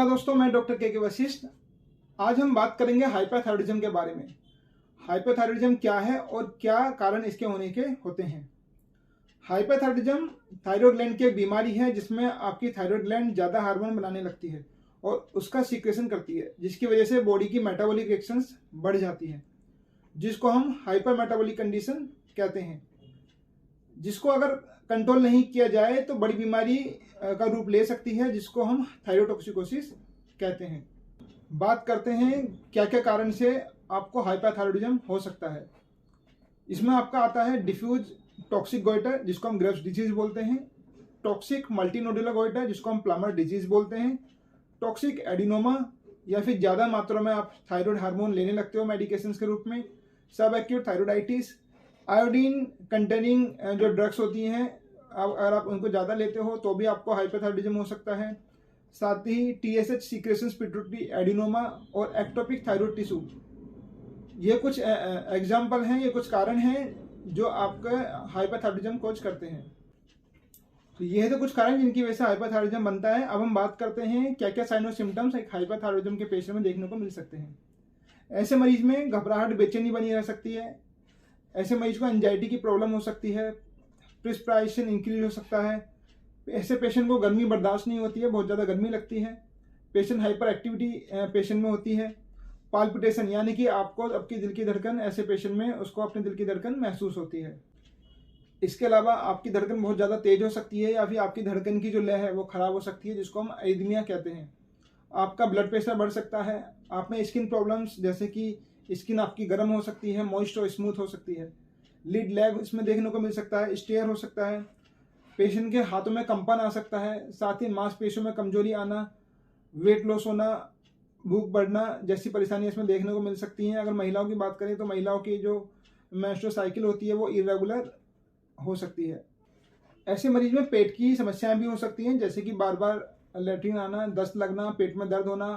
नमस्कार दोस्तों, मैं डॉक्टर के वशिष्ठ। आज हम बात करेंगे हाइपरथायरॉयडिज्म के बारे में। हाइपरथायरॉयडिज्म क्या है और क्या कारण इसके होने के होते हैं। हाइपरथायरॉयडिज्म थायराइड ग्लैंड की एक बीमारी है जिसमें आपकी थायराइड ग्लैंड ज़्यादा हार्मोन बनाने लगती है और उसका सीक्रेशन करती है, जिसकी वजह से बॉडी की मेटाबॉलिक रिएक्शंस बढ़ जाती है, जिसको हम हाइपर मेटाबॉलिक कंडीशन कहते हैं। जिसको अगर कंट्रोल नहीं किया जाए तो बड़ी बीमारी का रूप ले सकती है, जिसको हम थायरोटॉक्सिकोसिस कहते हैं। बात करते हैं क्या क्या कारण से आपको हाइपरथायरॉयडिज्म हो सकता है। इसमें आपका आता है डिफ्यूज टॉक्सिक गोइटर, जिसको हम ग्रेव्स डिजीज बोलते हैं। टॉक्सिक मल्टीनोडुलर गोइटर, जिसको हम प्लामर डिजीज बोलते हैं। टॉक्सिक एडिनोमा, या फिर ज़्यादा मात्रा में आप थायराइड हार्मोन लेने लगते हो मेडिकेशन के रूप में। सब एक्यूट थायरोइडाइटिस। आयोडीन कंटेनिंग जो ड्रग्स होती हैं, अगर आप उनको ज़्यादा लेते हो तो भी आपको हाइपरथायरॉयडिज्म हो सकता है। साथ ही TSH सीक्रेशंस पिट्यूटरी एडिनोमा और एक्टोपिक थायराइड टिश्यू, ये कुछ एग्जाम्पल हैं, ये कुछ कारण हैं जो आपका हाइपरथायरॉयडिज्म कोज करते हैं। तो ये है तो कुछ कारण जिनकी वजह से हाइपरथायरॉयडिज्म बनता है। अब हम बात करते हैं क्या क्या साइन और सिम्टम्स एक हाइपरथायरॉयडिज्म के पेशेंट में देखने को मिल सकते हैं। ऐसे मरीज में घबराहट, बेचैनी बनी रह सकती है। ऐसे मरीज को एंजाइटी की प्रॉब्लम हो सकती है। प्रिस्पिरेशन इंक्रीज हो सकता है। ऐसे पेशेंट को गर्मी बर्दाश्त नहीं होती है, बहुत ज़्यादा गर्मी लगती है। पेशेंट हाइपर एक्टिविटी पेशेंट में होती है। पाल्पिटेशन, यानी कि आपको आपकी दिल की धड़कन, ऐसे पेशेंट में उसको अपने दिल की धड़कन महसूस होती है। इसके अलावा आपकी धड़कन बहुत ज़्यादा तेज हो सकती है, या फिर आपकी धड़कन की जो लय है वो खराब हो सकती है, जिसको हम एरिथमिया कहते हैं। आपका ब्लड प्रेशर बढ़ सकता है। आप में स्किन प्रॉब्लम्स, जैसे कि स्किन आपकी गर्म हो सकती है, मॉइस्ट और स्मूथ हो सकती है। लीड लैग इसमें देखने को मिल सकता है। स्टेयर हो सकता है। पेशेंट के हाथों में कंपन आ सकता है। साथ ही मांसपेशियों में कमजोरी आना, वेट लॉस होना, भूख बढ़ना जैसी परेशानी इसमें देखने को मिल सकती हैं। अगर महिलाओं की बात करें तो महिलाओं की जो मेंस्ट्रुअल साइकिल होती है वो इरेगुलर हो सकती है। ऐसे मरीज में पेट की समस्याएं भी हो सकती हैं, जैसे कि बार बार लैट्रिन आना, दस्त लगना, पेट में दर्द होना,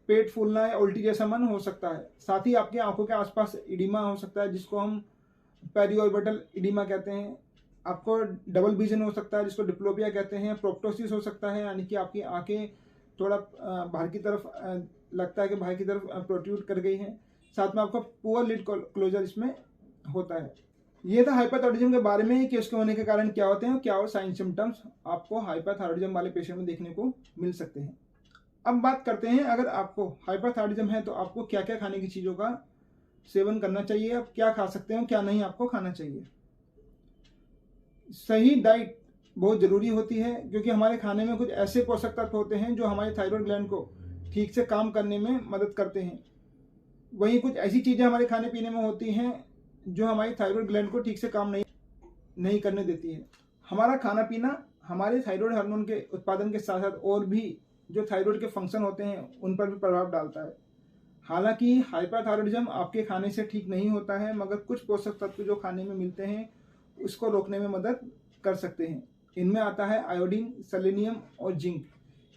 पेट फूलना या उल्टी जैसा मन हो सकता है। साथ ही आपकी आंखों के आसपास इडिमा हो सकता है, जिसको हम पेरिऑर्बिटल इडिमा कहते हैं। आपको डबल विजन हो सकता है, जिसको डिप्लोपिया कहते हैं। प्रोप्टोसिस हो सकता है, यानी कि आपकी आंखें थोड़ा बाहर की तरफ लगता है कि बाहर की तरफ प्रोट्रूड कर गई हैं। साथ में आपका पुअर लिड क्लोजर इसमें होता है। ये था हाइपरथायरॉयडिज्म के बारे में कि उसके होने के कारण क्या होते हैं और क्या और साइन सिम्टम्स आपको हाइपरथायरॉयडिज्म वाले पेशेंट में देखने को मिल सकते हैं। अब बात करते हैं, अगर आपको हाइपरथायरॉयडिज्म है तो आपको क्या क्या खाने की चीज़ों का सेवन करना चाहिए, आप क्या खा सकते हैं, क्या नहीं आपको खाना चाहिए। सही डाइट बहुत ज़रूरी होती है, क्योंकि हमारे खाने में कुछ ऐसे पोषक तत्व होते हैं जो हमारे थायराइड ग्लैंड को ठीक से काम करने में मदद करते हैं। वहीं कुछ ऐसी चीज़ें हमारे खाने पीने में होती हैं जो हमारी थायराइड ग्लैंड को ठीक से काम नहीं करने देती है। हमारा खाना पीना हमारे थायराइड हार्मोन के उत्पादन के साथ साथ और भी जो थायराइड के फंक्शन होते हैं उन पर भी प्रभाव डालता है। हालांकि हाइपरथायरॉयडिज्म आपके खाने से ठीक नहीं होता है, मगर कुछ पोषक तत्व जो खाने में मिलते हैं उसको रोकने में मदद कर सकते हैं। इनमें आता है आयोडीन, सेलेनियम और जिंक।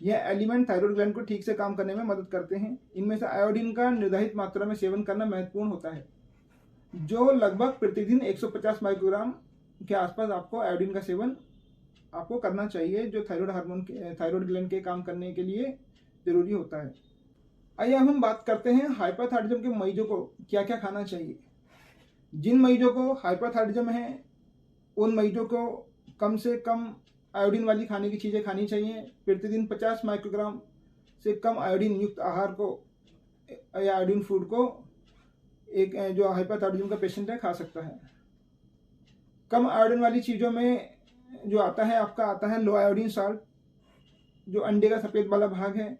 यह एलिमेंट थायराइड ग्लैंड को ठीक से काम करने में मदद करते हैं। इनमें से आयोडीन का निर्धारित मात्रा में सेवन करना महत्वपूर्ण होता है, जो लगभग प्रतिदिन 150 माइक्रोग्राम के आसपास आपको आयोडीन का सेवन आपको करना चाहिए, जो थायराइड हार्मोन के थायराइड ग्लैंड के काम करने के लिए जरूरी होता है। आइए अब हम बात करते हैं हाइपरथायरॉयडिज्म के मरीजों को क्या क्या खाना चाहिए। जिन मरीजों को हाइपरथायरॉयडिज्म है उन मरीजों को कम से कम आयोडीन वाली खाने की चीज़ें खानी चाहिए। प्रतिदिन 50 माइक्रोग्राम से कम आयोडीन युक्त आहार को या आयोडीन फूड को एक जो हाइपरथायरॉयडिज्म का पेशेंट है खा सकता है। कम आयोडीन वाली चीज़ों में जो आता है आपका आता है लो आयोडीन साल्ट, जो अंडे का सफ़ेद वाला भाग है,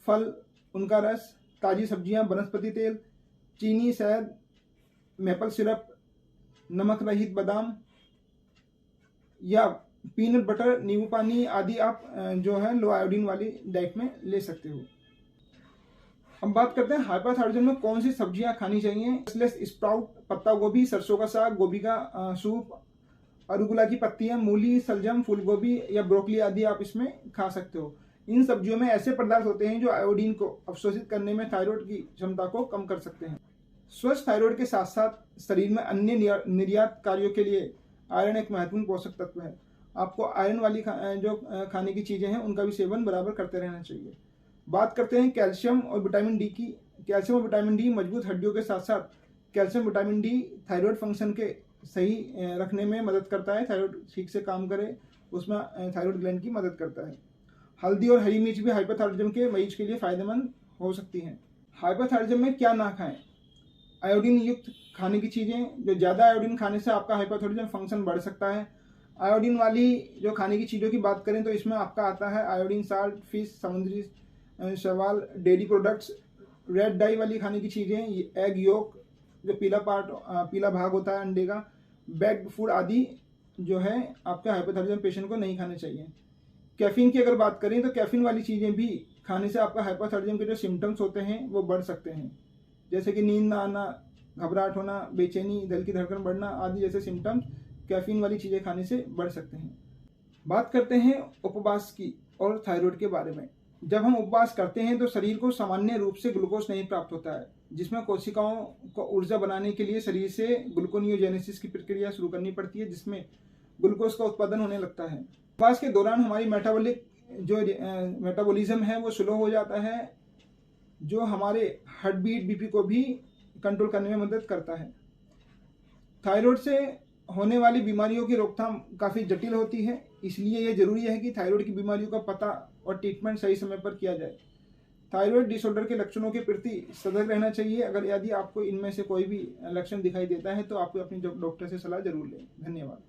फल, उनका रस, ताज़ी सब्जियां, वनस्पति तेल, चीनी, शहद, मेपल सिरप, नमक रहित बादाम या पीनट बटर, नींबू पानी आदि आप जो है लो आयोडीन वाली डाइट में ले सकते हो। हम बात करते हैं हाइपरथायरॉयडिज्म में कौन सी सब्जियां खानी चाहिए। स्प्राउट, पत्ता गोभी, सरसों का साग, गोभी का सूप, अरुगुला की पत्तियां, मूली, सलजम, फूलगोभी या ब्रोकली आदि आप इसमें खा सकते हो। इन सब्जियों में ऐसे पदार्थ होते हैं जो आयोडीन को अवशोषित करने में थायराइड की क्षमता को कम कर सकते हैं। स्वस्थ थायराइड के साथ साथ शरीर में अन्य निर्यात कार्यों के लिए आयरन एक महत्वपूर्ण पोषक तत्व है। आपको आयरन वाली जो खाने की चीज़ें हैं उनका भी सेवन बराबर करते रहना चाहिए। बात करते हैं कैल्शियम और विटामिन डी की। कैल्शियम और विटामिन डी मजबूत हड्डियों के साथ साथ calcium vitamin D thyroid function के सही रखने में मदद करता है, थायराइड ठीक से काम करे उसमें थायराइड ग्लैंड की मदद करता है। हल्दी और हरी मिर्च भी हाइपोथायरॉयडिज्म के मरीज के लिए फायदेमंद हो सकती हैं। हाइपोथायरॉयडिज्म में क्या ना खाएं? आयोडीन युक्त खाने की चीज़ें, जो ज़्यादा आयोडीन खाने से आपका हाइपोथायरॉयडिज्म फंक्शन बढ़ सकता है। आयोडीन वाली जो खाने की चीज़ों की बात करें तो इसमें आपका आता है आयोडीन साल्ट, फिश, समुद्री शैवाल, डेयरी प्रोडक्ट्स। रेड डाई वाली खाने की चीज़ें, एग योक, जो पीला भाग होता है अंडे का, बेक्ड फूड आदि जो है आपके हाइपोथायरॉयडिज्म पेशेंट को नहीं खाने चाहिए। कैफीन की अगर बात करें तो कैफीन वाली चीज़ें भी खाने से आपका हाइपोथायरॉयडिज्म के जो सिम्टम्स होते हैं वो बढ़ सकते हैं, जैसे कि नींद ना आना, घबराहट होना, बेचैनी, दिल की धड़कन बढ़ना आदि जैसे सिम्टम्स कैफीन वाली चीज़ें खाने से बढ़ सकते हैं। बात करते हैं उपवास की और थायराइड के बारे में। जब हम उपवास करते हैं तो शरीर को सामान्य रूप से ग्लूकोज नहीं प्राप्त होता है, जिसमें कोशिकाओं को ऊर्जा बनाने के लिए शरीर से ग्लूकोनियोजेनेसिस की प्रक्रिया शुरू करनी पड़ती है, जिसमें ग्लूकोज का उत्पादन होने लगता है। उपवास के दौरान हमारी मेटाबॉलिज्म है वो स्लो हो जाता है, जो हमारे हार्ट बीट, बीपी को भी कंट्रोल करने में मदद करता है। थायराइड से होने वाली बीमारियों की रोकथाम काफ़ी जटिल होती है, इसलिए यह जरूरी है कि थायराइड की बीमारियों का पता और ट्रीटमेंट सही समय पर किया जाए। थायराइड डिसऑर्डर के लक्षणों के प्रति सतर्क रहना चाहिए। अगर यदि आपको इनमें से कोई भी लक्षण दिखाई देता है तो आपको अपनी डॉक्टर से सलाह जरूर लें। धन्यवाद।